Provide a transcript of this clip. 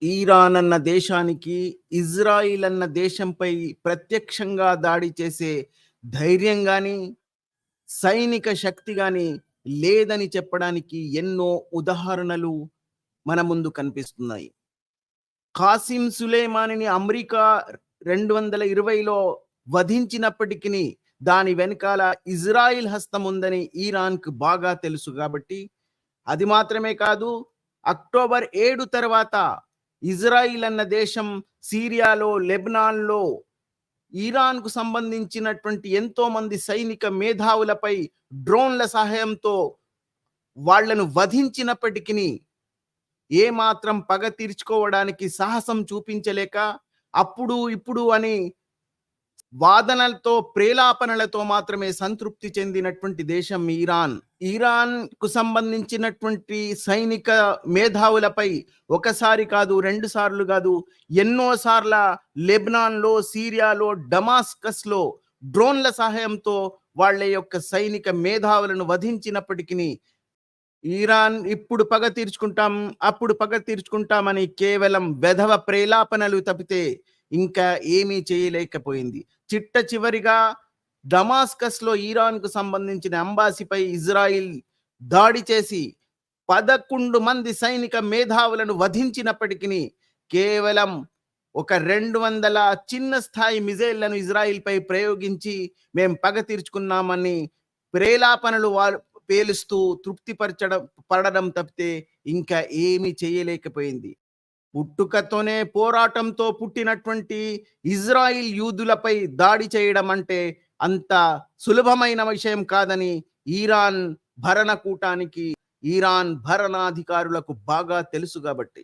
ఈరాన్ అన్న దేశానికి, ఇజ్రాయిల్ అన్న దేశంపై ప్రత్యక్షంగా దాడి చేసే ధైర్యం గాని, సైనిక శక్తి గాని లేదని చెప్పడానికి ఎన్నో ఉదాహరణలు మన ముందు కనిపిస్తున్నాయి. ఖాసిం సులేమానిని అమెరికా 2020లో వధించినప్పటికిని దాని వెనకాల ఇజ్రాయిల్ హస్తం ఉందని ఇరాన్‌కు బాగా తెలుసు గాబట్టి, అది మాత్రమే కాదు, అక్టోబర్ 7 తర్వాత ఇజ్రాయిల్ అన్న దేశం సిరియాలో, లెబనాన్‌లో ఇరాన్‌కు సంబంధించినటువంటి ఎంతోమంది సైనిక మేధావులపై డ్రోన్‌ల సహాయంతో వాళ్ళను వధించినప్పటికిని ఏమాత్రం పగ తీర్చుకోవడానికి సాహసం చూపించలేక, అప్పుడు, ఇప్పుడు అని వాదనలతో, ప్రేలాపనలతో మాత్రమే సంతృప్తి చెందినటువంటి దేశం ఇరాన్. ఇరాన్‌కు సంబంధించినటువంటి సైనిక మేధావులపై ఒకసారి కాదు, 2 సార్లు కాదు, ఎన్నో సార్ల లెబనాన్‌లో, సిరియాలో, డమాస్కస్‌లో డ్రోన్‌ల సహాయంతో వాళ్ళ యొక్క సైనిక మేధావులను వధించినప్పటికిని ఇరాన్ ఇప్పుడు పగ తీర్చుకుంటాం, అప్పుడు పగ తీర్చుకుంటామని కేవలం వెధవ ప్రేలాపనలు తప్పితే ఇంకా ఏమీ చేయలేకపోయింది. చిట్ట చివరిగా డమాస్కస్‌లో ఇరాన్‌కు సంబంధించిన ఎంబాసీపై ఇజ్రాయిల్ దాడి చేసి 11 మంది సైనిక మేధావులను వధించినప్పటికిని కేవలం ఒక 200 చిన్న స్థాయి మిజైల్‌లను ఇజ్రాయిల్‌పై ప్రయోగించి మేం పగ తీర్చుకున్నామని ప్రేలాపనలు పేలుస్తూ పడడం తప్పితే ఇంకా ఏమీ చేయలేకపోయింది. పుట్టుకతోనే పోరాటంతో పుట్టినటువంటి ఇజ్రాయిల్ యూదులపై దాడి చేయడం అంటే అంత సులభమైన విషయం కాదని ఇరాన్ భరణకూటానికి, ఇరాన్ భరణాధికారులకు బాగా తెలుసు గాబట్టి